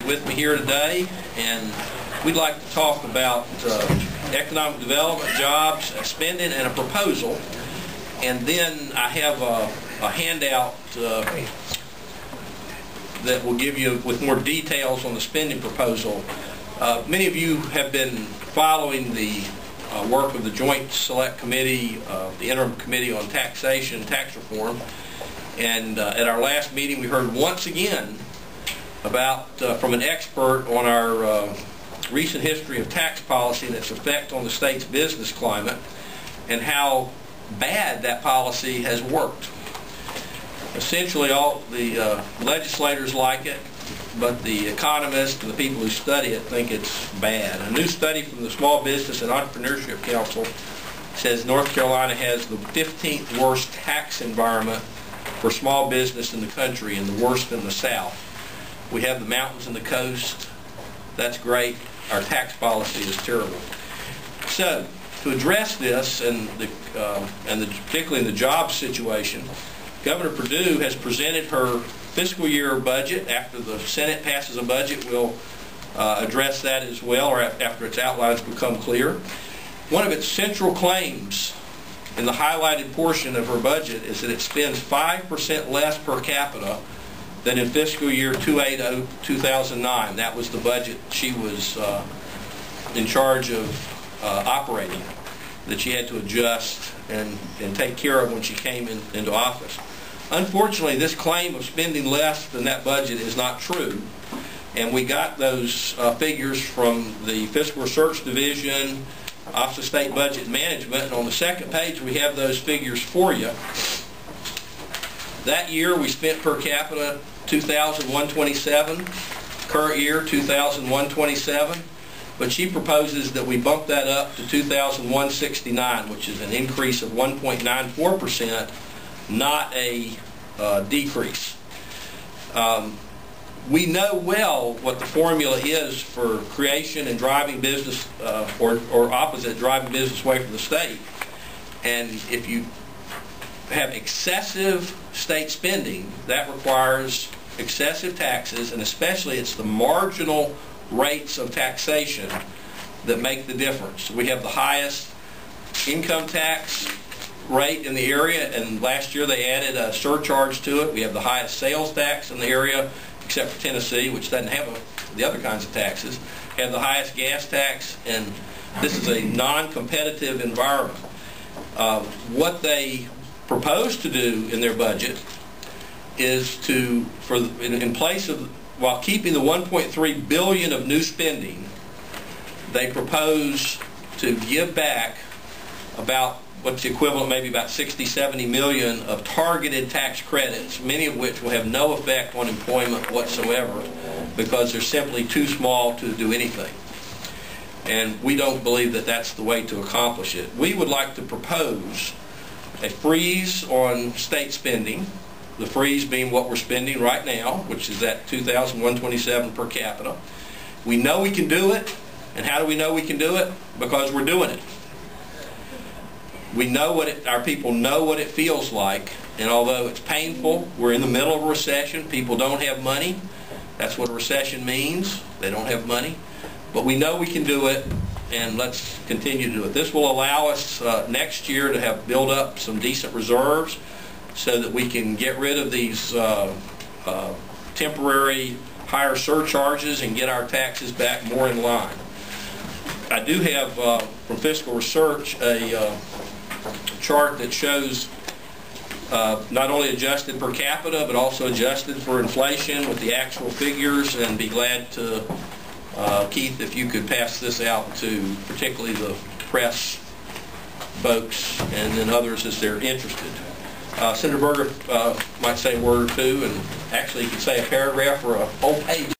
with me here today, and we'd like to talk about economic development, jobs, spending, and a proposal. And then I have a handout that will give you with more details on the spending proposal. Many of you have been following the work of the Joint Select Committee, the Interim Committee on Taxation and Tax Reform. And at our last meeting, we heard once again about from an expert on our recent history of tax policy and its effect on the state's business climate and how bad that policy has worked. Essentially, all the legislators like it, but the economists and the people who study it think it's bad. A new study from the Small Business and Entrepreneurship Council says North Carolina has the 15th worst tax environment for small business in the country and the worst in the South. We have the mountains and the coast. That's great. Our tax policy is terrible. So, to address this and particularly in the job situation, Governor Perdue has presented her fiscal year budget. After the Senate passes a budget, we'll address that as well, or after its outlines become clear. One of its central claims in the highlighted portion of her budget is that it spends 5% less per capita than in fiscal year 2008-2009. That was the budget she was in charge of operating, that she had to adjust and take care of when she came into office. Unfortunately, this claim of spending less than that budget is not true, and we got those figures from the Fiscal Research Division, Office of State Budget Management, and on the second page we have those figures for you. That year we spent per capita $2,127, current year $2,127, but she proposes that we bump that up to $2,169, which is an increase of 1.94%, not a decrease. We know well what the formula is for creation and driving business, or opposite, driving business away from the state. And if you have excessive state spending, that requires excessive taxes, and especially it's the marginal rates of taxation that make the difference. We have the highest income tax rate in the area, and last year they added a surcharge to it. We have the highest sales tax in the area, except for Tennessee, which doesn't have the other kinds of taxes. We have the highest gas tax, and this is a non-competitive environment. What they propose to do in their budget is to, in place of, while keeping the $1.3 billion of new spending, they propose to give back about what's the equivalent, maybe about 60-70 million of targeted tax credits, many of which will have no effect on employment whatsoever because they're simply too small to do anything. And we don't believe that that's the way to accomplish it. We would like to propose a freeze on state spending, the freeze being what we're spending right now, which is that $2,127 per capita. We know we can do it, and how do we know we can do it? Because we're doing it. We know what our people know what it feels like, and although it's painful, we're in the middle of a recession, people don't have money. That's what a recession means. They don't have money. But we know we can do it, and let's continue to do it. This will allow us next year to have build up some decent reserves so that we can get rid of these temporary higher surcharges and get our taxes back more in line. I do have from Fiscal Research a chart that shows not only adjusted per capita but also adjusted for inflation with the actual figures, and be glad to, Keith, if you could pass this out to particularly the press folks and then others as they're interested. Senator Berger might say a word or two, and actually you could say a paragraph or a whole page